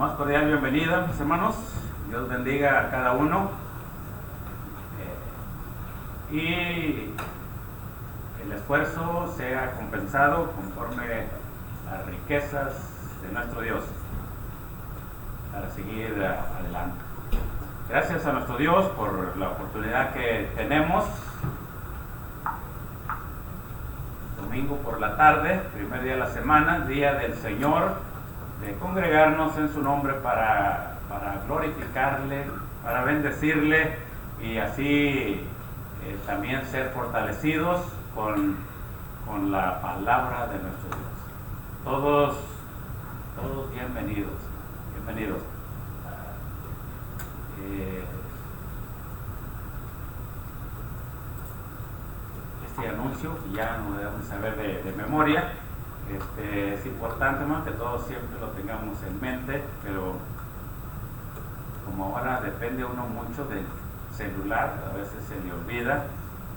Más cordial bienvenida, mis hermanos. Dios bendiga a cada uno. Y el esfuerzo sea compensado conforme las riquezas de nuestro Dios para seguir adelante. Gracias a nuestro Dios por la oportunidad que tenemos. Domingo por la tarde, primer día de la semana, día del Señor, de congregarnos en su nombre para glorificarle, para bendecirle y así también ser fortalecidos con la palabra de nuestro Dios. Todos bienvenidos. Este anuncio, que ya no debemos saber de memoria, es importante, ¿no?, que todos siempre lo tengamos en mente, pero como ahora depende uno mucho del celular, a veces se le olvida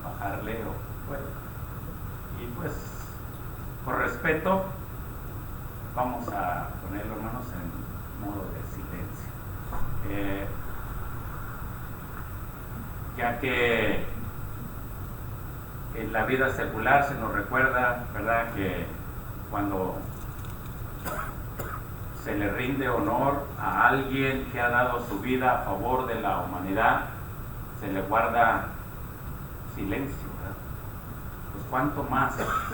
bajarle y pues por respeto vamos a ponerlo, hermanos, en modo de silencio, ya que en la vida secular se nos recuerda, ¿verdad?, que cuando se le rinde honor a alguien que ha dado su vida a favor de la humanidad, se le guarda silencio, ¿verdad? Pues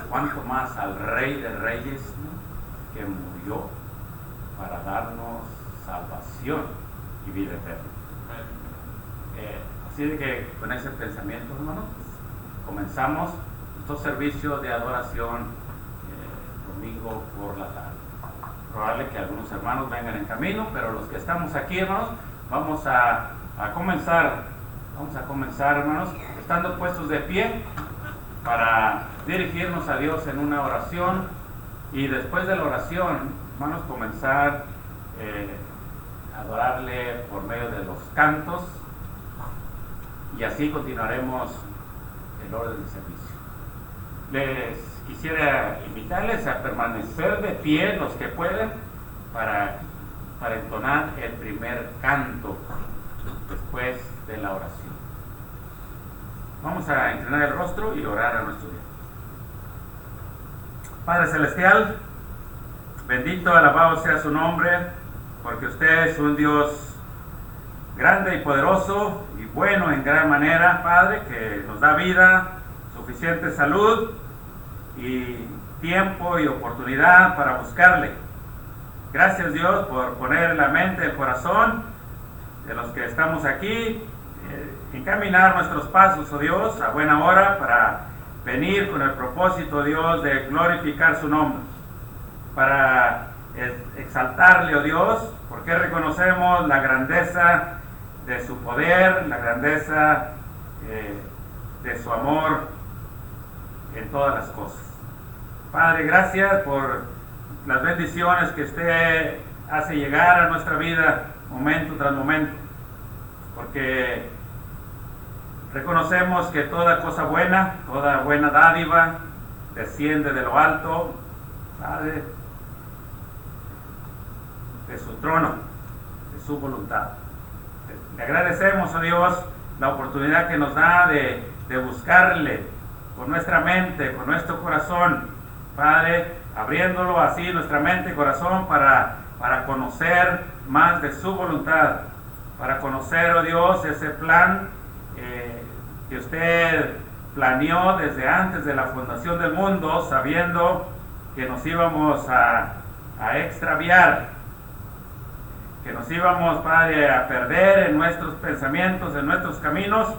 cuánto más al Rey de Reyes, ¿no?, que murió para darnos salvación y vida eterna. Así de que con ese pensamiento, hermanos, comenzamos nuestro servicio de adoración domingo por la tarde. Probable que algunos hermanos vengan en camino, pero los que estamos aquí, hermanos, vamos a comenzar, hermanos, estando puestos de pie para dirigirnos a Dios en una oración y después de la oración, hermanos, comenzar a adorarle por medio de los cantos y así continuaremos el orden del servicio. Les quisiera invitarles a permanecer de pie, los que pueden, para entonar el primer canto después de la oración. Vamos a inclinar el rostro y orar a nuestro Dios. Padre Celestial, bendito, alabado sea su nombre, porque usted es un Dios grande y poderoso y bueno en gran manera, Padre, que nos da vida, suficiente salud y tiempo y oportunidad para buscarle. Gracias, Dios, por poner en la mente, el corazón de los que estamos aquí, encaminar nuestros pasos, oh Dios, a buena hora para venir con el propósito, Dios, de glorificar su nombre, para exaltarle, oh Dios, porque reconocemos la grandeza de su poder, la grandeza de su amor en todas las cosas. Padre, gracias por las bendiciones que usted hace llegar a nuestra vida momento tras momento, porque reconocemos que toda cosa buena, toda buena dádiva desciende de lo alto, Padre, de su trono, de su voluntad. Le agradecemos a Dios la oportunidad que nos da de buscarle con nuestra mente, con nuestro corazón, Padre, abriéndolo así nuestra mente y corazón para conocer más de su voluntad, para conocer, oh Dios, ese plan que usted planeó desde antes de la fundación del mundo, sabiendo que nos íbamos a extraviar, que nos íbamos, Padre, a perder en nuestros pensamientos, en nuestros caminos,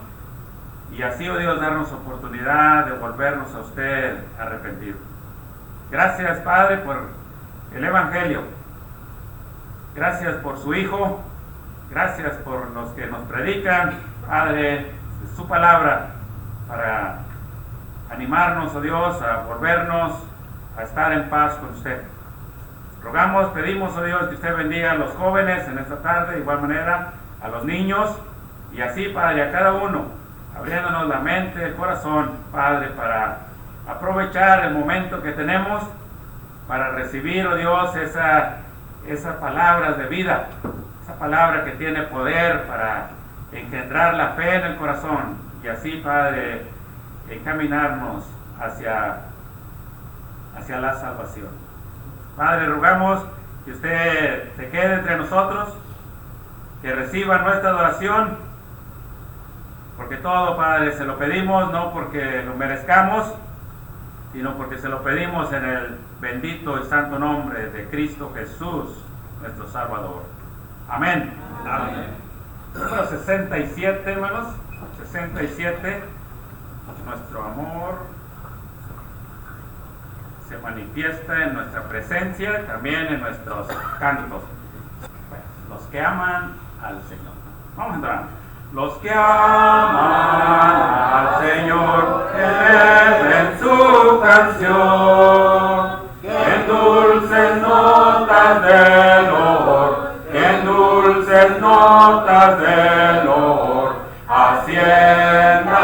y así, oh Dios, darnos oportunidad de volvernos a usted arrepentidos. Gracias, Padre, por el Evangelio. Gracias por su Hijo. Gracias por los que nos predican, Padre, su palabra, para animarnos, oh Dios, a volvernos a estar en paz con usted. Rogamos, pedimos, oh Dios, que usted bendiga a los jóvenes en esta tarde, de igual manera a los niños, y así, Padre, a cada uno, abriéndonos la mente, el corazón, Padre, para aprovechar el momento que tenemos para recibir, oh Dios, esa esas palabras de vida, esa palabra que tiene poder para engendrar la fe en el corazón y así, Padre, encaminarnos hacia la salvación. Padre, rogamos que usted se quede entre nosotros, que reciba nuestra adoración, porque todo, Padre, se lo pedimos no porque lo merezcamos, sino porque se lo pedimos en el bendito y santo nombre de Cristo Jesús, nuestro Salvador. Amén. Amén. Número 67, hermanos. 67. Nuestro amor se manifiesta en nuestra presencia, también en nuestros cantos. Bueno, los que aman al Señor. Vamos a entrar. Los que aman al Señor, eleven su canción, en dulces notas de loor, en dulces notas de loor, hacienda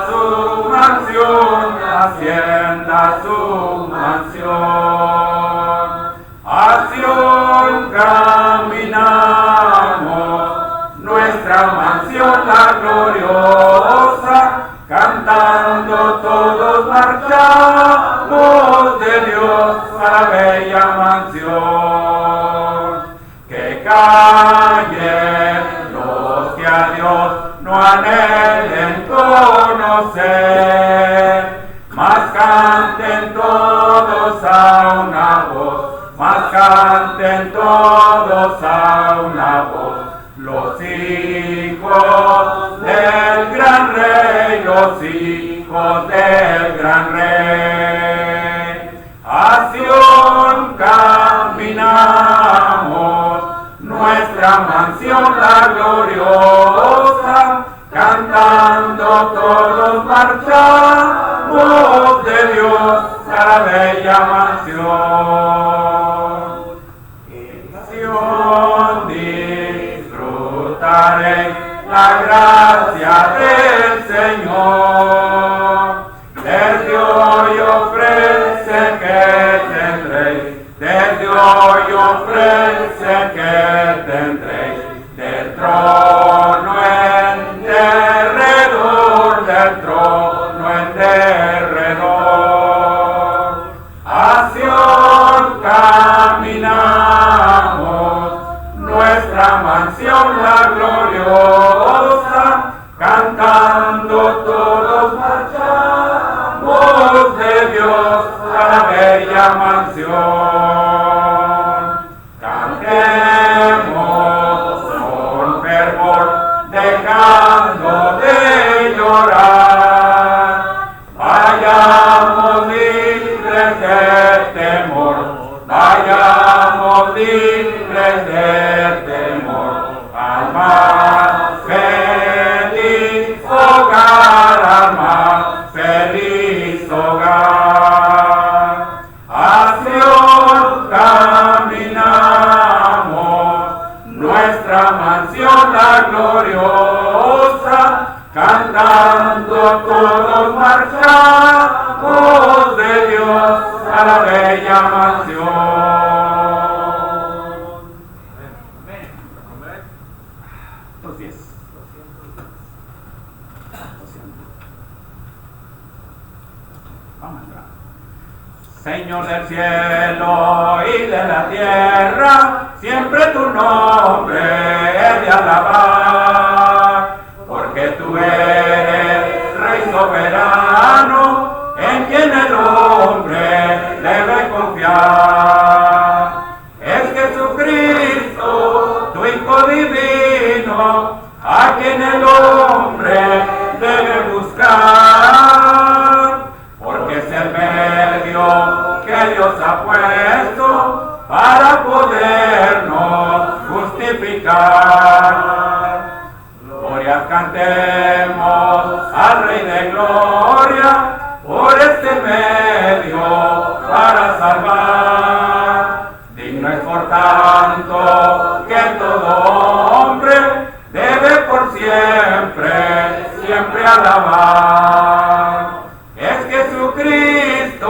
su mansión, hacienda su mansión. A Sión caminamos, nuestra mansión la gloriosa, cantando todos marchamos de Dios a la bella mansión. Que callen los que a Dios no anhelen conocer, mas canten todos a una voz, mas canten todos a una voz. Los hijos del gran rey, los hijos del gran rey. A Sión caminamos, nuestra mansión la gloriosa, cantando todos marchamos de Dios a la bella mansión. En Sión disfrutaréis la gracia del Señor. Desde hoy ofrece que tendréis, desde hoy ofrece que tendréis, del trono en derredor, del trono en derredor. A Sión caminamos, nuestra mansión la gloriosa, cantando todos marchamos de Dios a la bella mansión. Cantemos con fervor, dejando de llorar, vayamos libres de temor, vayamos libres de temor, al más feliz hogar, al más feliz hogar. A Sión caminamos, nuestra mansión la gloriosa, cantando todos marchamos de Dios a la bella mansión. Los 10. Vamos a entrar. Señor del cielo y de la tierra, siempre tu nombre he de alabar, porque tú eres Rey soberano, en quien el hombre debe confiar. Es Jesucristo, tu Hijo divino, a quien el hombre debe buscar, porque es el medio que Dios ha puesto para podernos justificar. Glorias cantemos al Rey de Gloria, por este medio para salvar. Digno es por tanto que todo hombre debe por siempre, siempre alabar. Es Jesucristo,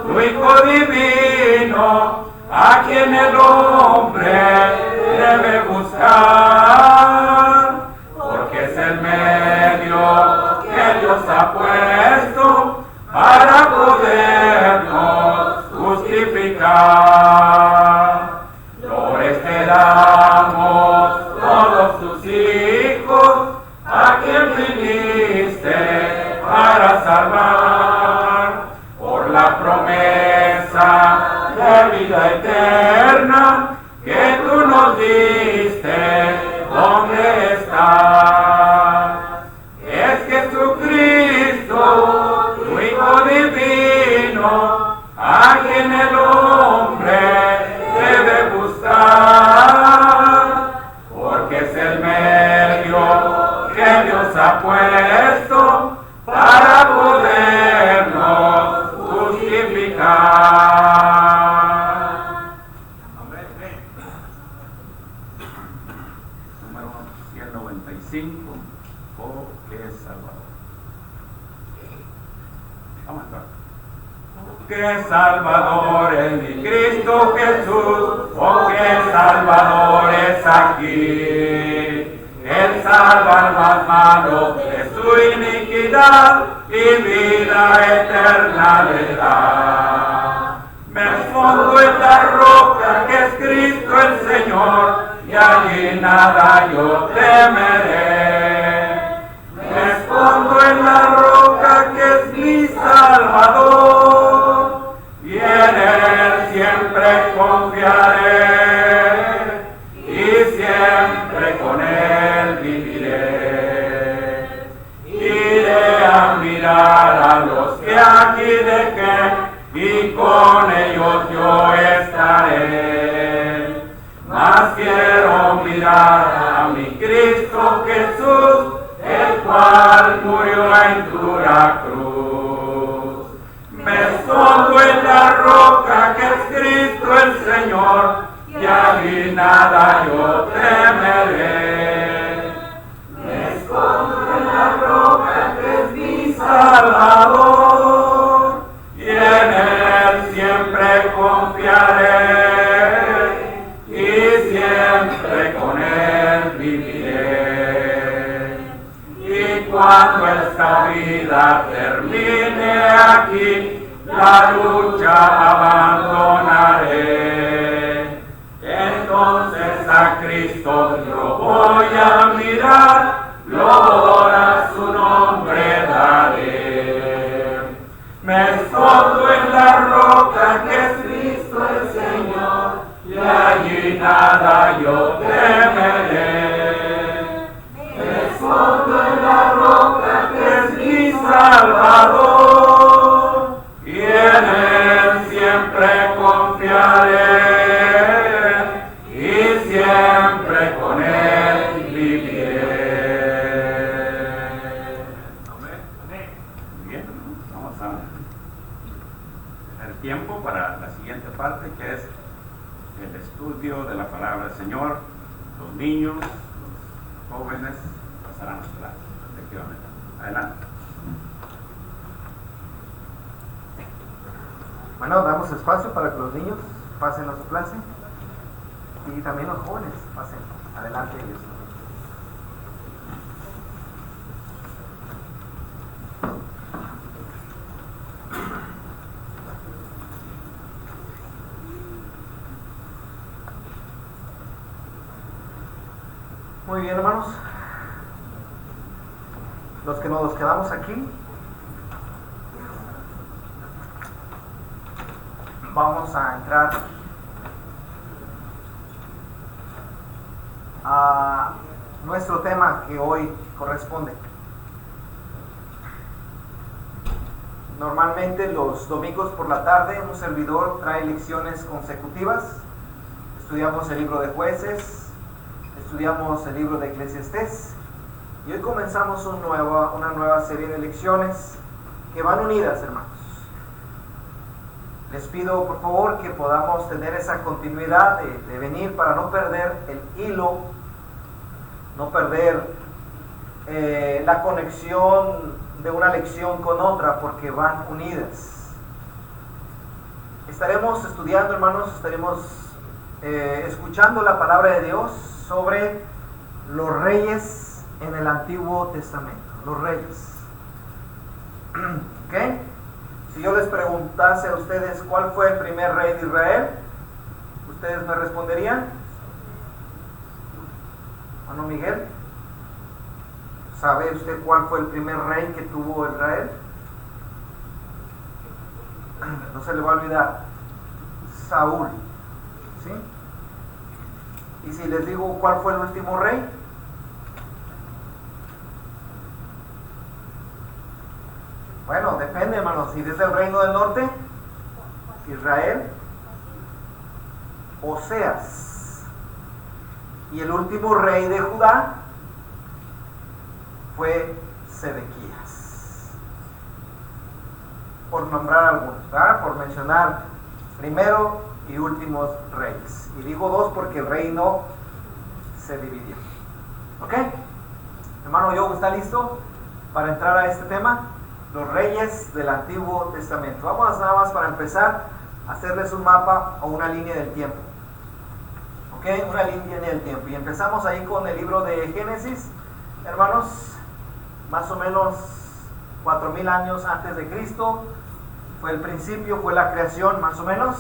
tu Hijo divino, a quien el hombre éramos todos tus hijos, a quien viniste para salvar, por la promesa de vida eterna que tú nos diste. ¿Dónde estás? Es Jesucristo, tu Hijo divino, a quien el hombre debe buscar, porque es el medio que Dios ha puesto para podernos justificar. Número 195, oh, que es Salvador. Vamos a entrar. Que Salvador es mi Cristo Jesús, oh que Salvador es aquí. Él salva al más malo de su iniquidad y vida eterna le da. Me escondo en la roca que es Cristo el Señor, y allí nada yo temeré. Me escondo en la roca que es mi Salvador, y en Él siempre confiaré, y siempre con Él viviré. Iré a mirar a los que aquí dejé, y con ellos yo estaré. Mas quiero mirar a mi Cristo Jesús, el cual murió en dura cruz. Me escondo en la roca que es Cristo el Señor, y allí nada yo temeré. Me escondo en la roca que es mi Salvador, y en Él siempre confiaré, y siempre con Él viviré. Y cuando esta vida termine aquí, la lucha abandonaré. Entonces a Cristo yo voy a mirar, gloria a su nombre daré. Me escondo en la roca que es Cristo el Señor, y allí nada yo temeré. Me escondo en la roca que es mi Salvador, y en Él siempre confiaré, y siempre con Él viviré. Amén. Bien, vamos a tener tiempo para la siguiente parte, que es el estudio de la palabra del Señor. Los niños, los jóvenes pasarán a su clase, efectivamente. Adelante. Bueno, damos espacio para que los niños pasen a su clase y también los jóvenes pasen adelante ellos. Muy bien, hermanos. Los que nos quedamos aquí, vamos a entrar a nuestro tema que hoy corresponde. Normalmente los domingos por la tarde un servidor trae lecciones consecutivas. Estudiamos el libro de Jueces, estudiamos el libro de Eclesiastés, y hoy comenzamos una nueva serie de lecciones que van unidas, hermanos. Les pido por favor que podamos tener esa continuidad de venir para no perder el hilo, no perder la conexión de una lección con otra, porque van unidas. Estaremos estudiando, hermanos, estaremos escuchando la palabra de Dios sobre los reyes en el Antiguo Testamento, los reyes. ¿Ok? Si yo les preguntase a ustedes cuál fue el primer rey de Israel, ¿ustedes me responderían? Hermano Miguel, ¿sabe usted cuál fue el primer rey que tuvo Israel? No se le va a olvidar, Saúl, ¿sí? Y si les digo cuál fue el último rey, bueno, depende, hermanos, si es el reino del norte, Israel, Oseas, y el último rey de Judá fue Sedequías, por nombrar algunos, ¿verdad? Por mencionar primero y últimos reyes. Y digo dos porque el reino se dividió. ¿Ok? Hermano Joe, ¿está listo para entrar a este tema? Los reyes del Antiguo Testamento. Vamos nada más para empezar a hacerles un mapa o una línea del tiempo. ¿Ok? Una línea del tiempo. Y empezamos ahí con el libro de Génesis, hermanos, más o menos 4000 años antes de Cristo. Fue el principio, fue la creación, más o menos.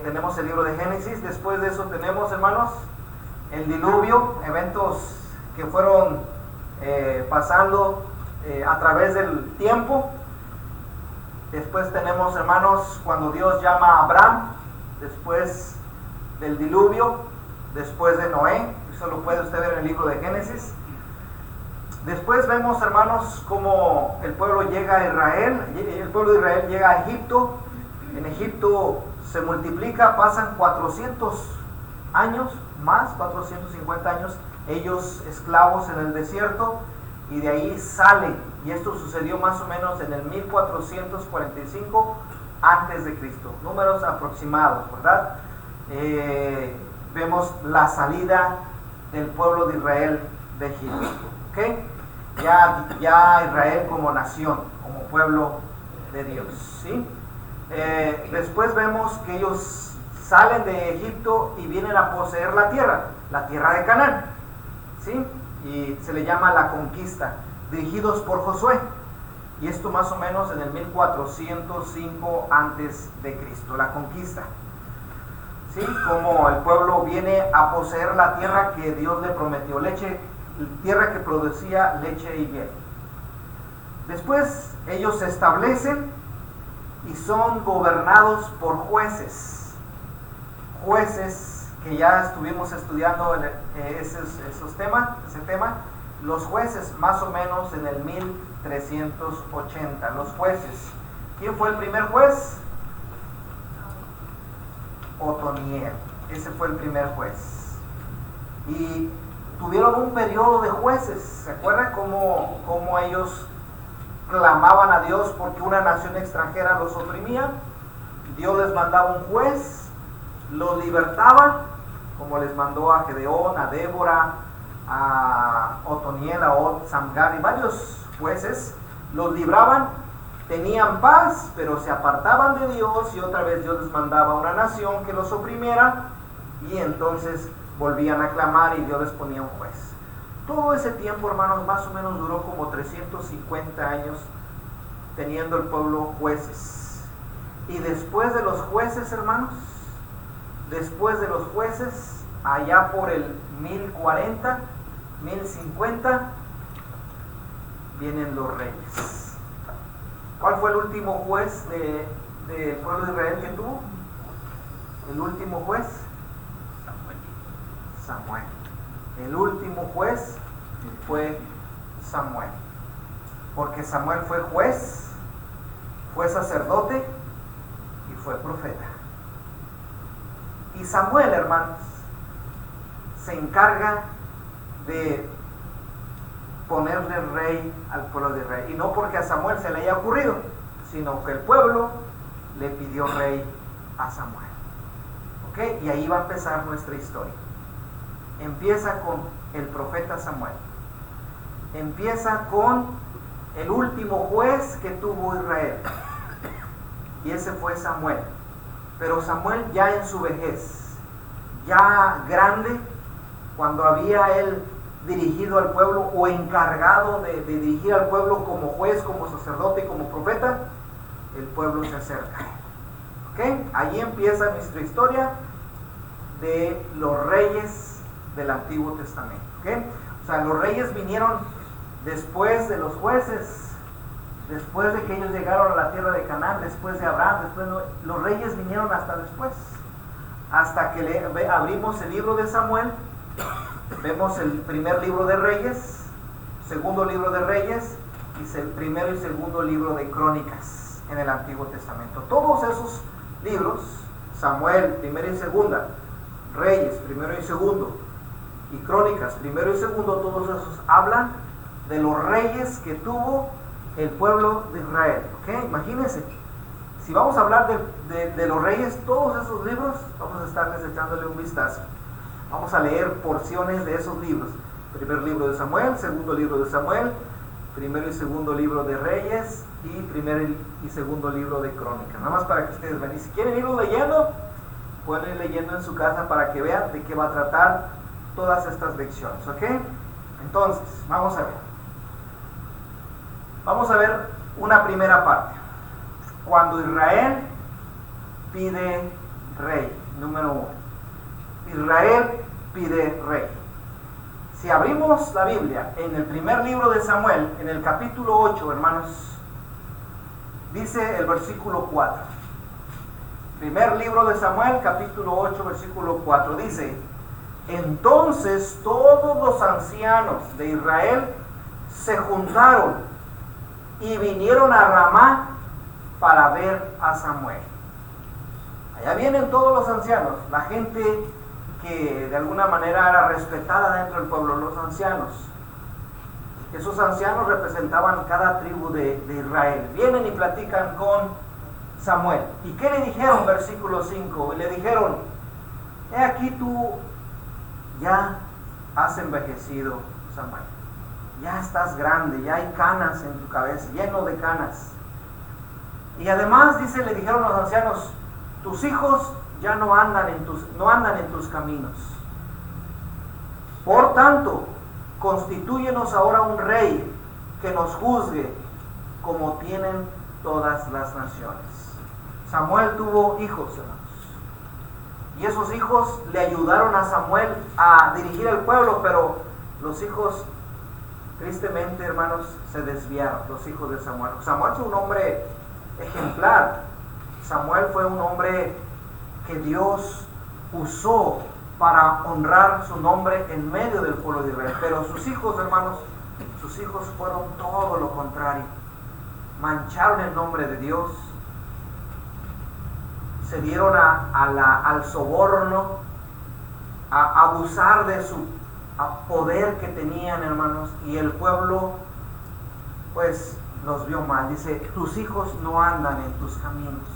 Tenemos el libro de Génesis. Después de eso tenemos, hermanos, el diluvio, eventos que fueron pasando a través del tiempo. Después tenemos, hermanos, cuando Dios llama a Abraham, después del diluvio, después de Noé. Eso lo puede usted ver en el libro de Génesis. Después vemos, hermanos, cómo el pueblo llega a Israel. El pueblo de Israel llega a Egipto. En Egipto se multiplica, pasan 400 años más, 450 años, ellos esclavos en el desierto, y de ahí salen. Y esto sucedió más o menos en el 1445 antes de Cristo. Números aproximados, ¿verdad? Vemos la salida del pueblo de Israel de Egipto. ¿Okay? Ya Israel como nación, como pueblo de Dios, ¿sí? Después vemos que ellos salen de Egipto y vienen a poseer la tierra de Canaán, ¿sí? Y se le llama la conquista, dirigidos por Josué. Y esto más o menos en el 1405 antes de Cristo, la conquista. ¿Sí? Como el pueblo viene a poseer la tierra que Dios le prometió, tierra que producía leche y miel. Después ellos se establecen y son gobernados por jueces que ya estuvimos estudiando ese tema. Los jueces más o menos en el 1380, los jueces. ¿Quién fue el primer juez? Otoniel, ese fue el primer juez. Y tuvieron un periodo de jueces. ¿Se acuerdan cómo ellos clamaban a Dios porque una nación extranjera los oprimía? Dios les mandaba un juez, los libertaba, como les mandó a Gedeón, a Débora, a Otoniel, a Samgar y varios jueces. Los libraban, tenían paz, pero se apartaban de Dios, y otra vez Dios les mandaba una nación que los oprimiera, y entonces volvían a clamar y Dios les ponía un juez. Todo ese tiempo, hermanos, más o menos duró como 350 años teniendo el pueblo jueces. Y después de los jueces, hermanos, allá por el 1040, 1050, vienen los reyes. ¿Cuál fue el último juez del pueblo de Israel que tuvo? El último juez, Samuel. El último juez fue Samuel, porque Samuel fue juez, fue sacerdote y fue profeta. Y Samuel, hermanos, se encarga de ponerle rey al pueblo de Israel, y no porque a Samuel se le haya ocurrido, sino que el pueblo le pidió rey a Samuel. ¿Ok? Y ahí va a empezar nuestra historia. Empieza con el profeta Samuel. Empieza con el último juez que tuvo Israel, y ese fue Samuel. Pero Samuel ya en su vejez, ya grande, cuando había él dirigido al pueblo o encargado de dirigir al pueblo como juez, como sacerdote y como profeta, el pueblo se acerca. ¿Ok? Allí empieza nuestra historia de los reyes del Antiguo Testamento. ¿Okay? O sea, los reyes vinieron después de los jueces, después de que ellos llegaron a la tierra de Canaán, después de Abraham, los reyes vinieron hasta después. Hasta que abrimos el libro de Samuel, vemos el primer libro de Reyes, segundo libro de Reyes, y el primero y segundo libro de Crónicas en el Antiguo Testamento. Todos esos libros, Samuel, primera y segunda, Reyes, primero y segundo, y Crónicas, primero y segundo, todos esos hablan de los reyes que tuvo el pueblo de Israel. ¿Okay? Imagínense, si vamos a hablar de los reyes, todos esos libros, vamos a estarles echándole un vistazo. Vamos a leer porciones de esos libros. Primer libro de Samuel, segundo libro de Samuel, primero y segundo libro de Reyes, y primer y segundo libro de Crónicas. Nada más para que ustedes vean. Y si quieren irlo leyendo, pueden ir leyendo en su casa para que vean de qué va a tratar todas estas lecciones. ¿Ok? Entonces, vamos a ver. Vamos a ver una primera parte. Cuando Israel pide rey, número 1. Israel pide rey. Si abrimos la Biblia en el primer libro de Samuel, en el capítulo 8, hermanos, dice el versículo 4. Primer libro de Samuel, capítulo 8, versículo 4, dice: entonces todos los ancianos de Israel se juntaron y vinieron a Ramá para ver a Samuel. Allá vienen todos los ancianos, la gente que de alguna manera era respetada dentro del pueblo, los ancianos. Esos ancianos representaban cada tribu de Israel. Vienen y platican con Samuel. ¿Y qué le dijeron? Versículo 5. Y le dijeron: he aquí tú ya has envejecido, Samuel. Ya estás grande, ya hay canas en tu cabeza, lleno de canas. Y además, dice, le dijeron los ancianos: tus hijos ya no andan en tus caminos. Por tanto, constitúyenos ahora un rey que nos juzgue como tienen todas las naciones. Samuel tuvo hijos, hermanos. Y esos hijos le ayudaron a Samuel a dirigir al pueblo, pero los hijos, tristemente, hermanos, se desviaron, los hijos de Samuel. Samuel fue un hombre ejemplar. Samuel fue un hombre que Dios usó para honrar su nombre en medio del pueblo de Israel. Pero sus hijos, hermanos, sus hijos fueron todo lo contrario. Mancharon el nombre de Dios, se dieron al soborno, a abusar de su poder que tenían, hermanos, y el pueblo pues los vio mal. Dice: tus hijos no andan en tus caminos,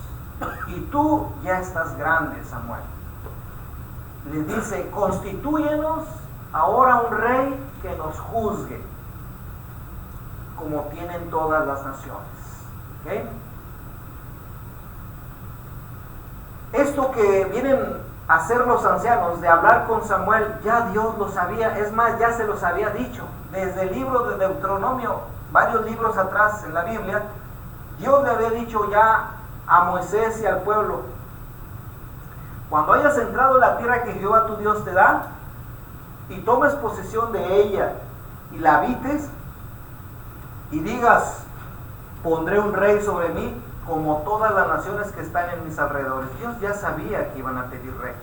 y tú ya estás grande, Samuel. Les dice: constitúyenos ahora un rey que nos juzgue como tienen todas las naciones. ¿Okay? Esto que vienen a hacer los ancianos de hablar con Samuel, ya Dios lo sabía. Es más, ya se los había dicho desde el libro de Deuteronomio, varios libros atrás en la Biblia. Dios le había dicho ya a Moisés y al pueblo: cuando hayas entrado en la tierra que Jehová tu Dios te da, y tomes posesión de ella y la habites, y digas: pondré un rey sobre mí como todas las naciones que están en mis alrededores. Dios ya sabía que iban a pedir rey.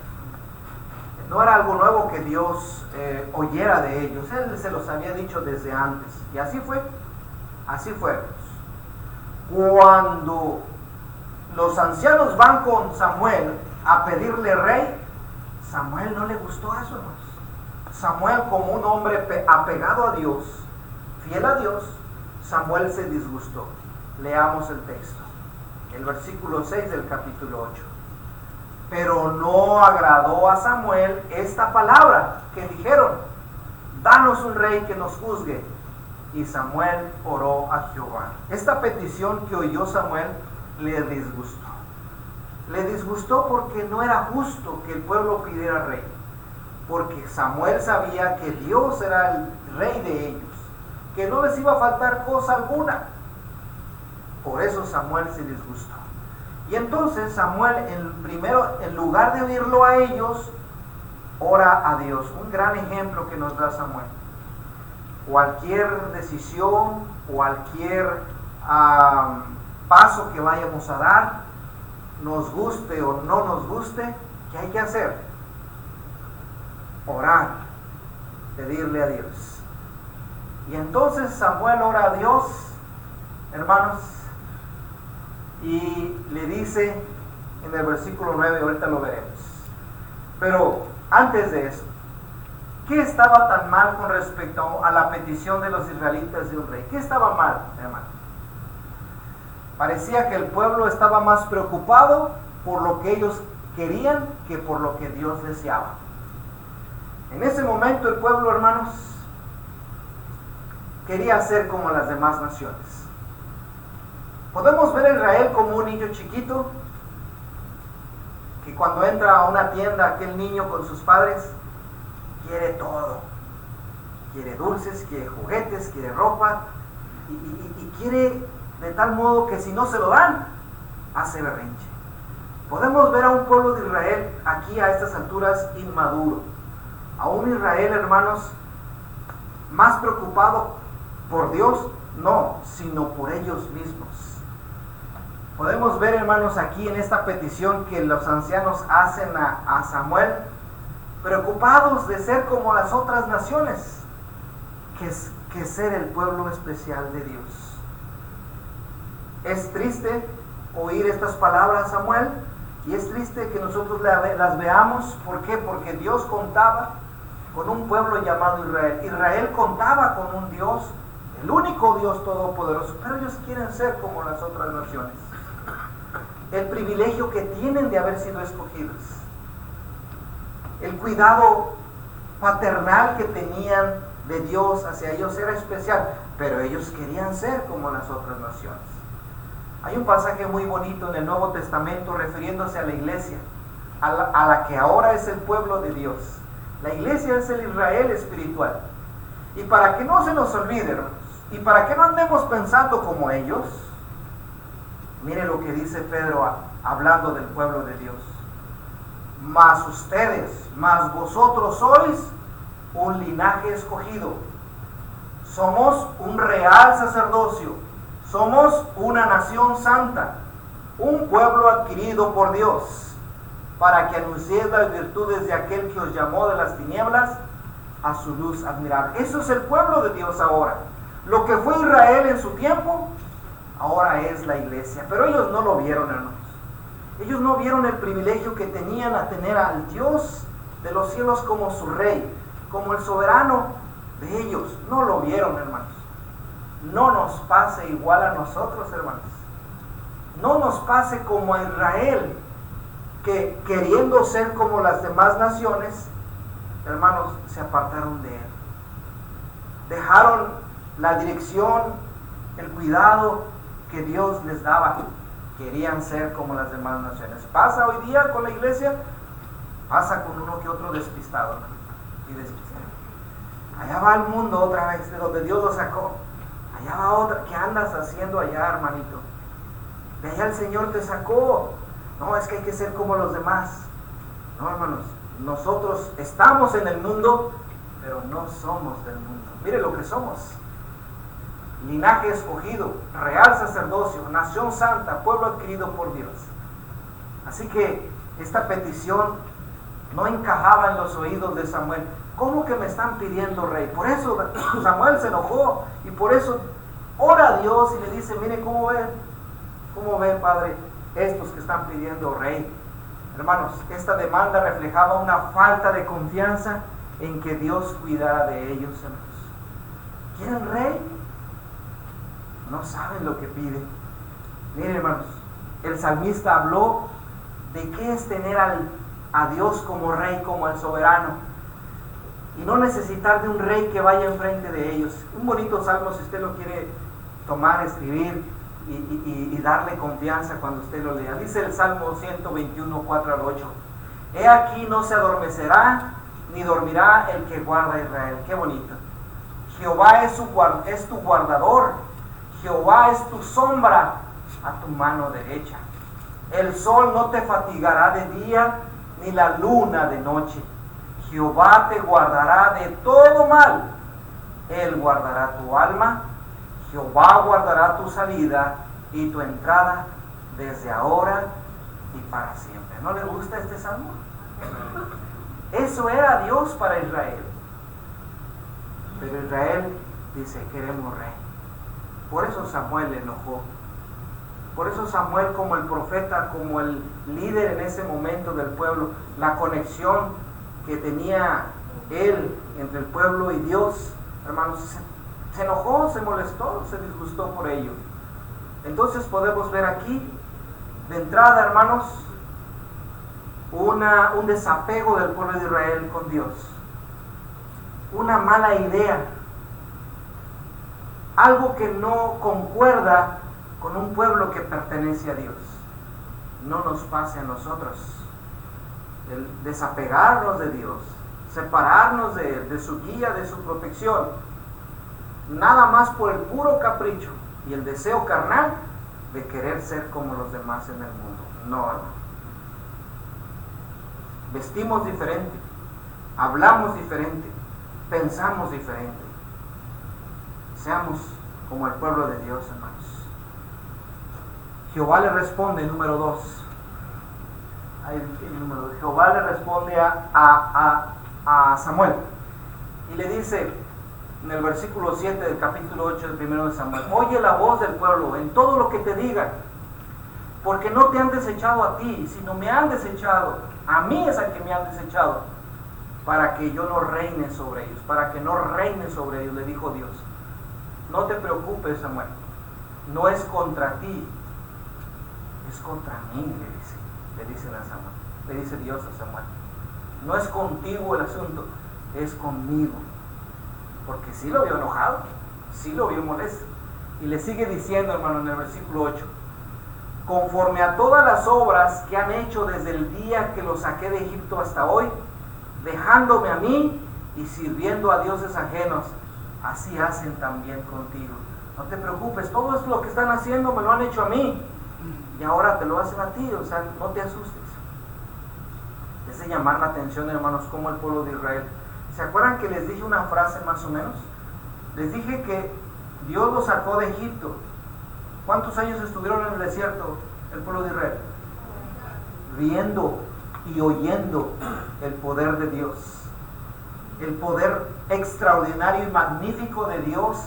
No era algo nuevo que Dios oyera de ellos. Él se los había dicho desde antes. Y así fue. Así fue. Cuando los ancianos van con Samuel a pedirle rey, Samuel no le gustó eso, hermanos. Samuel, como un hombre apegado a Dios, fiel a Dios, Samuel se disgustó. Leamos el texto, el versículo 6 del capítulo 8. Pero no agradó a Samuel esta palabra que dijeron: danos un rey que nos juzgue. Y Samuel oró a Jehová. Esta petición que oyó Samuel le disgustó. Le disgustó porque no era justo que el pueblo pidiera rey. Porque Samuel sabía que Dios era el rey de ellos, que no les iba a faltar cosa alguna. Por eso Samuel se disgustó. Y entonces Samuel, en lugar de oírlo a ellos, ora a Dios. Un gran ejemplo que nos da Samuel. Cualquier decisión, cualquier paso que vayamos a dar, nos guste o no nos guste, ¿qué hay que hacer? Orar, pedirle a Dios. Y entonces Samuel ora a Dios, hermanos, y le dice en el versículo 9, ahorita lo veremos. Pero antes de eso, ¿qué estaba tan mal con respecto a la petición de los israelitas de un rey? ¿Qué estaba mal, hermano? Parecía que el pueblo estaba más preocupado por lo que ellos querían que por lo que Dios deseaba. En ese momento el pueblo, hermanos, quería ser como las demás naciones. Podemos ver a Israel como un niño chiquito que cuando entra a una tienda, aquel niño con sus padres quiere todo. Quiere dulces, quiere juguetes, quiere ropa y quiere de tal modo que si no se lo dan, hace berrinche. Podemos ver a un pueblo de Israel aquí a estas alturas inmaduro. A un Israel, hermanos, más preocupado por Dios, no, sino por ellos mismos. Podemos ver, hermanos, aquí en esta petición que los ancianos hacen a Samuel, preocupados de ser como las otras naciones, que ser el pueblo especial de Dios. Es triste oír estas palabras, Samuel, y es triste que nosotros las veamos. ¿Por qué? Porque Dios contaba con un pueblo llamado Israel. Israel contaba con un Dios, el único Dios todopoderoso, pero ellos quieren ser como las otras naciones. El privilegio que tienen de haber sido escogidos, el cuidado paternal que tenían de Dios hacia ellos era especial, pero ellos querían ser como las otras naciones. Hay un pasaje muy bonito en el Nuevo Testamento refiriéndose a la iglesia, a la que ahora es el pueblo de Dios. La iglesia es el Israel espiritual. Y para que no se nos olvide, hermanos, y para que no andemos pensando como ellos, mire lo que dice Pedro hablando del pueblo de Dios. Mas vosotros sois un linaje escogido. Somos un real sacerdocio. Somos una nación santa, un pueblo adquirido por Dios, para que anunciéis las virtudes de aquel que os llamó de las tinieblas a su luz admirable. Eso es el pueblo de Dios ahora. Lo que fue Israel en su tiempo, ahora es la iglesia. Pero ellos no lo vieron, hermanos. Ellos no vieron el privilegio que tenían a tener al Dios de los cielos como su rey, como el soberano de ellos. No lo vieron, hermanos. No nos pase igual a nosotros, hermanos. No nos pase como a Israel, que queriendo ser como las demás naciones, hermanos, se apartaron de él. Dejaron la dirección, el cuidado que Dios les daba. Querían ser como las demás naciones. Pasa hoy día con la iglesia, pasa con uno que otro despistado, y despistado. Allá va el mundo otra vez, de donde Dios lo sacó. Allá va otra. ¿Qué andas haciendo allá, hermanito? De allá el Señor te sacó. No, es que hay que ser como los demás. No, hermanos, nosotros estamos en el mundo, pero no somos del mundo. Mire lo que somos: linaje escogido, real sacerdocio, nación santa, pueblo adquirido por Dios. Así que esta petición no encajaba en los oídos de Samuel. ¿Cómo que me están pidiendo rey? Por eso Samuel se enojó y por eso ora a Dios y le dice: mire, ¿cómo ve, padre, estos que están pidiendo rey? Hermanos, esta demanda reflejaba una falta de confianza en que Dios cuidara de ellos, hermanos. ¿Quieren rey? No saben lo que piden. Miren, hermanos, el salmista habló de qué es tener a Dios como rey, como el soberano, y no necesitar de un rey que vaya enfrente de ellos. Un bonito salmo, si usted lo quiere tomar, escribir y darle confianza cuando usted lo lea. Dice el Salmo 121, 4 al 8: He aquí no se adormecerá ni dormirá el que guarda a Israel. Qué bonito. Jehová es tu guardador. Jehová es tu sombra a tu mano derecha. El sol no te fatigará de día, ni la luna de noche. Jehová te guardará de todo mal. Él guardará tu alma. Jehová guardará tu salida y tu entrada desde ahora y para siempre. ¿No le gusta este salmo? Eso era Dios para Israel. Pero Israel dice, queremos rey. Por eso Samuel le enojó. Por eso Samuel, como el profeta, como el líder en ese momento del pueblo, la conexión que tenía él entre el pueblo y Dios, hermanos, se enojó, se molestó, se disgustó por ello. Entonces podemos ver aquí, de entrada, hermanos, un desapego del pueblo de Israel con Dios. Una mala idea. Algo que no concuerda con un pueblo que pertenece a Dios. No nos pase a nosotros el desapegarnos de Dios, separarnos de Él, de su guía, de su protección, nada más por el puro capricho y el deseo carnal de querer ser como los demás en el mundo. No, hermano. Vestimos diferente, hablamos diferente, pensamos diferente. Seamos como el pueblo de Dios, hermanos. Jehová le responde, número 2. Jehová le responde a Samuel y le dice en el versículo 7 del capítulo 8 del primero de Samuel: oye la voz del pueblo en todo lo que te digan, porque no te han desechado a ti, sino me han desechado. A mí es a que me han desechado, para que yo no reine sobre ellos, para que no reine sobre ellos, le dijo Dios. No te preocupes, Samuel, no es contra ti, es contra mí, le dice Dios a Samuel. No es contigo el asunto, es conmigo. Porque sí lo vio enojado, sí lo vio molesto. Y le sigue diciendo, hermano, en el versículo 8: conforme a todas las obras que han hecho desde el día que los saqué de Egipto hasta hoy, dejándome a mí y sirviendo a dioses ajenos, así hacen también contigo. No te preocupes, todo esto lo que están haciendo me lo han hecho a mí, y ahora te lo hacen a ti, o sea, no te asustes. Es de llamar la atención, hermanos, como el pueblo de Israel. ¿Se acuerdan que les dije una frase más o menos? Les dije que Dios los sacó de Egipto. ¿Cuántos años estuvieron en el desierto el pueblo de Israel? Viendo y oyendo el poder de Dios, el poder extraordinario y magnífico de Dios,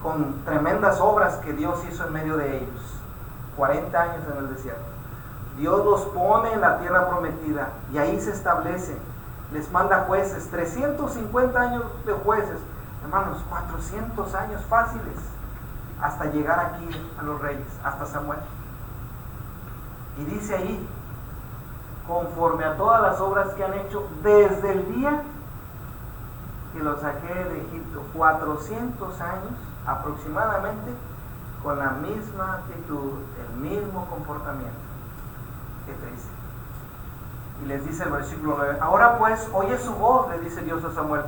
con tremendas obras que Dios hizo en medio de ellos. 40 años en el desierto. Dios los pone en la tierra prometida y ahí se establece. Les manda jueces, 350 años de jueces, hermanos, 400 años fáciles, hasta llegar aquí a los reyes, hasta Samuel. Y dice ahí, conforme a todas las obras que han hecho desde el día que los saqué de Egipto, 400 años aproximadamente, con la misma actitud, el mismo comportamiento. Qué triste. Y les dice el versículo 9: ahora pues, oye su voz, le dice Dios a Samuel,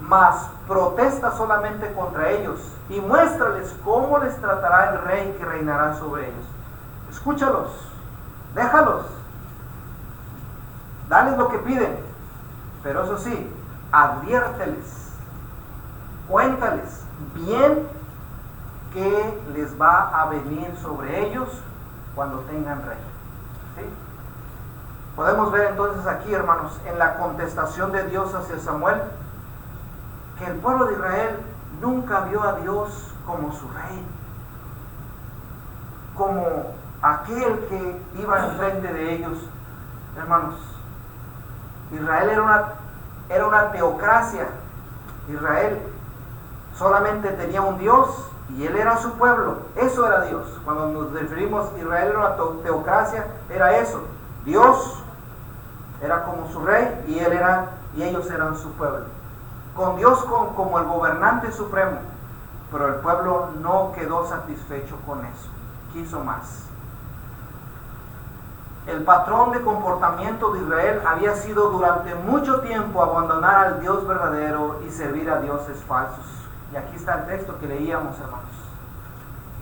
mas protesta solamente contra ellos y muéstrales cómo les tratará el rey que reinará sobre ellos. Escúchalos, déjalos, dales lo que piden, pero eso sí, adviérteles, cuéntales bien qué les va a venir sobre ellos cuando tengan rey. ¿Sí? Podemos ver entonces aquí, hermanos, en la contestación de Dios hacia Samuel, que el pueblo de Israel nunca vio a Dios como su rey, como aquel que iba enfrente de ellos. Hermanos, Israel era una teocracia. Israel solamente tenía un Dios y él era su pueblo. Eso era Dios. Cuando nos referimos a Israel era una teocracia, era eso. Dios era como su rey y ellos eran su pueblo. Con Dios como el gobernante supremo. Pero el pueblo no quedó satisfecho con eso. Quiso más. El patrón de comportamiento de Israel había sido durante mucho tiempo abandonar al Dios verdadero y servir a dioses falsos. Y aquí está el texto que leíamos, hermanos.